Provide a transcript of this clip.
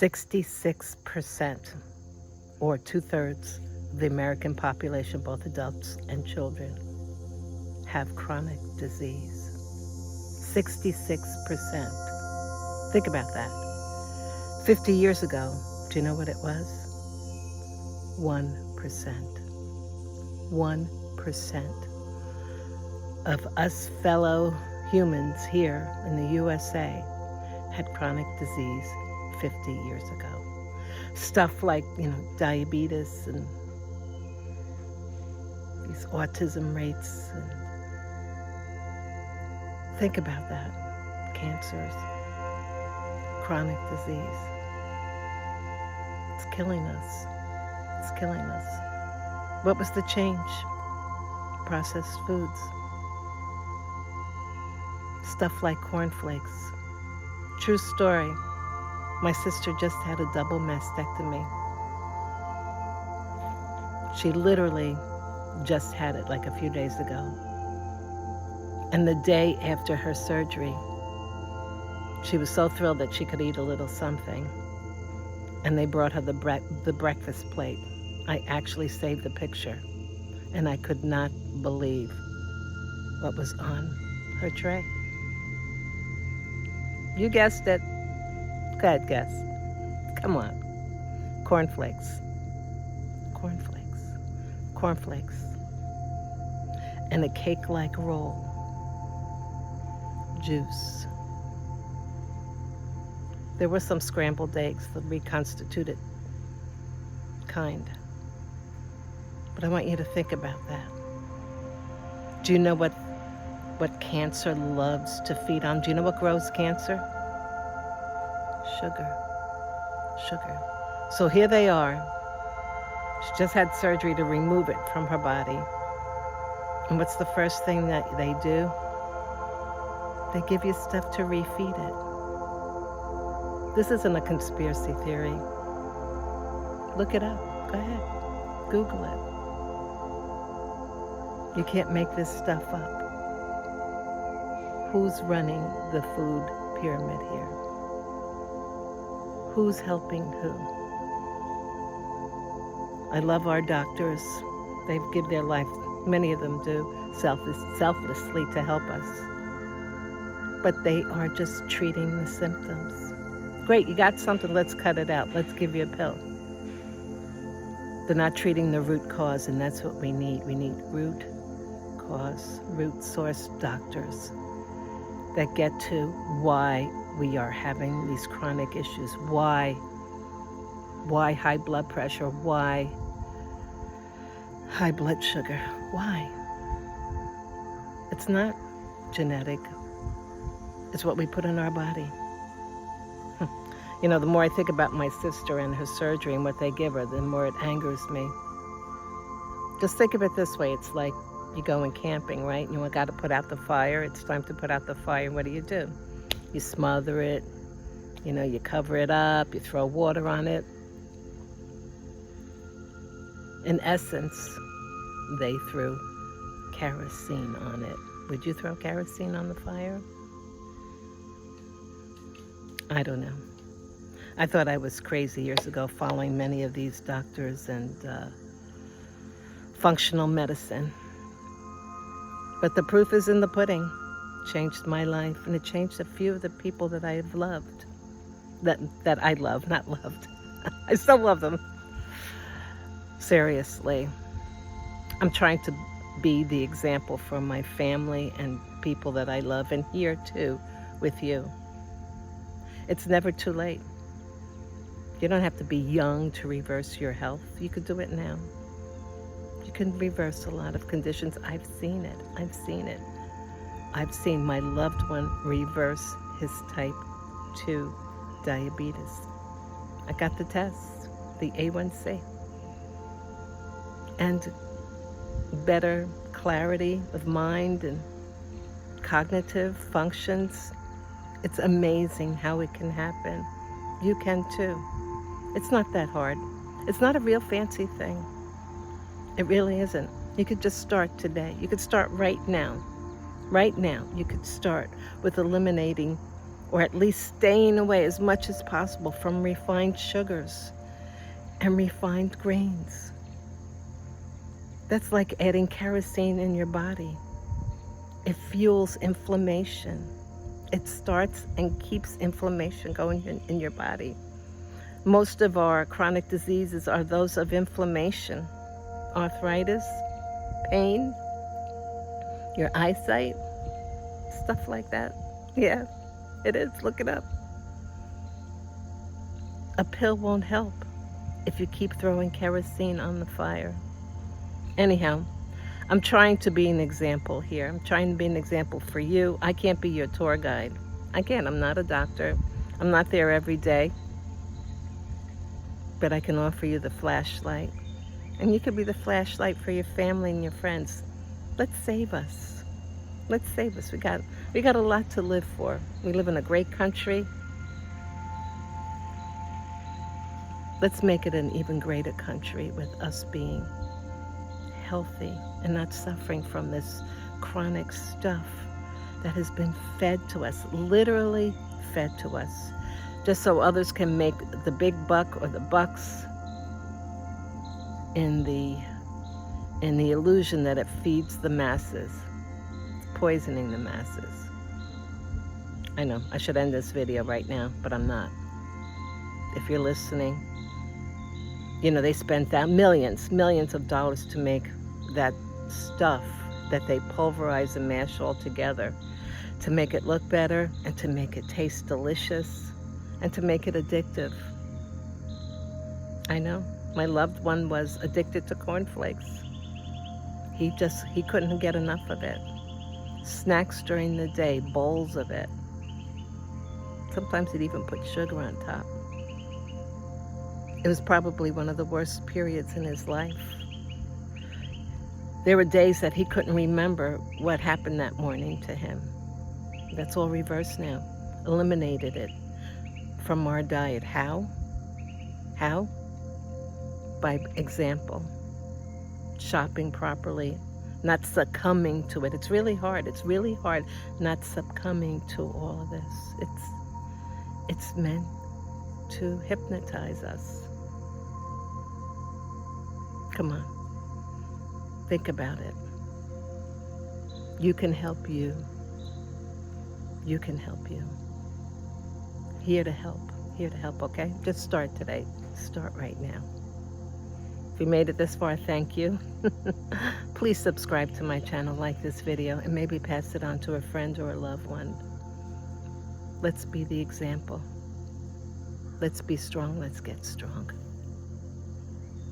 66%, or 2/3 of the American population, both adults and children, have chronic disease. 66%. Think about that. 50 years ago, do you know what it was? 1%. 1% of us fellow humans here in the USA had chronic disease 50 years ago. Stuff like, diabetes and these autism rates. And think about that. Cancers, chronic disease. It's killing us. It's killing us. What was the change? Processed foods. Stuff like cornflakes. True story. My sister just had a double mastectomy. She literally just had it like a few days ago. And the day after her surgery, she was so thrilled that she could eat a little something. And they brought her the breakfast plate. I actually saved the picture. And I could not believe what was on her tray. You guessed it. Go ahead, guess. Come on. Cornflakes. Cornflakes. Cornflakes. And a cake-like roll. Juice. There were some scrambled eggs, the reconstituted kind. But I want you to think about that. Do you know what cancer loves to feed on? Do you know what grows cancer? Sugar. Sugar. So here they are. She just had surgery to remove it from her body. And what's the first thing that they do? They give you stuff to refeed it. This isn't a conspiracy theory. Look it up. Go ahead. Google it. You can't make this stuff up. Who's running the food pyramid here? Who's helping who? I love our doctors. They give their life, many of them do, selflessly to help us. But they are just treating the symptoms. Great, you got something, let's cut it out. Let's give you a pill. They're not treating the root cause, and that's what we need. We need root cause, root source doctors that get to why we are having these chronic issues. Why high blood pressure? Why high blood sugar? Why? It's not genetic. It's what we put in our body. The more I think about my sister and her surgery and what they give her, the more it angers me. Just think of it this way. It's like you going camping, right? You got to put out the fire. It's time to put out the fire. What do? You smother it. You cover it up. You throw water on it. In essence, they threw kerosene on it. Would you throw kerosene on the fire? I don't know. I thought I was crazy years ago following many of these doctors and functional medicine. But the proof is in the pudding. It changed my life, and it changed a few of the people that I have loved. That I love, not loved. I still love them. Seriously. I'm trying to be the example for my family and people that I love, and here too with you. It's never too late. You don't have to be young to reverse your health. You could do it now. You can reverse a lot of conditions. I've seen it. I've seen it. I've seen my loved one reverse his type 2 diabetes. I got the test, the A1C. And better clarity of mind and cognitive functions. It's amazing how it can happen. You can too. It's not that hard. It's not a real fancy thing. It really isn't. You could just start today. You could start right now. Right now, you could start with eliminating or at least staying away as much as possible from refined sugars and refined grains. That's like adding kerosene in your body. It fuels inflammation. It starts and keeps inflammation going in your body. Most of our chronic diseases are those of inflammation, arthritis, pain, your eyesight, stuff like that. Yeah, it is. Look it up. A pill won't help if you keep throwing kerosene on the fire. Anyhow, I'm trying to be an example here. I'm trying to be an example for you. I can't be your tour guide. I can't. I'm not a doctor. I'm not there every day. But I can offer you the flashlight. And you could be the flashlight for your family and your friends. Let's save us. Let's save us. We got a lot to live for. We live in a great country. Let's make it an even greater country with us being healthy and not suffering from this chronic stuff that has been fed to us, literally fed to us, just so others can make the big buck or the bucks in the illusion that it feeds the masses. It's poisoning the masses. I know, I should end this video right now, but I'm not. If you're listening, you know, they spent millions of dollars to make that stuff that they pulverize and mash all together to make it look better and to make it taste delicious and to make it addictive. I know. My loved one was addicted to cornflakes. He couldn't get enough of it. Snacks during the day, bowls of it. Sometimes he'd even put sugar on top. It was probably one of the worst periods in his life. There were days that he couldn't remember what happened that morning to him. That's all reversed now. Eliminated it from our diet. How? How? By example. Shopping properly. Not succumbing to it. It's really hard. It's really hard not succumbing to all of this. It's meant to hypnotize us. Come on. Think about it. You can help you. You can help you. Here to help. Here to help, okay? Just start today. Start right now. If you made it this far, thank you. Please subscribe to my channel, like this video, and maybe pass it on to a friend or a loved one. Let's be the example. Let's be strong. Let's get strong.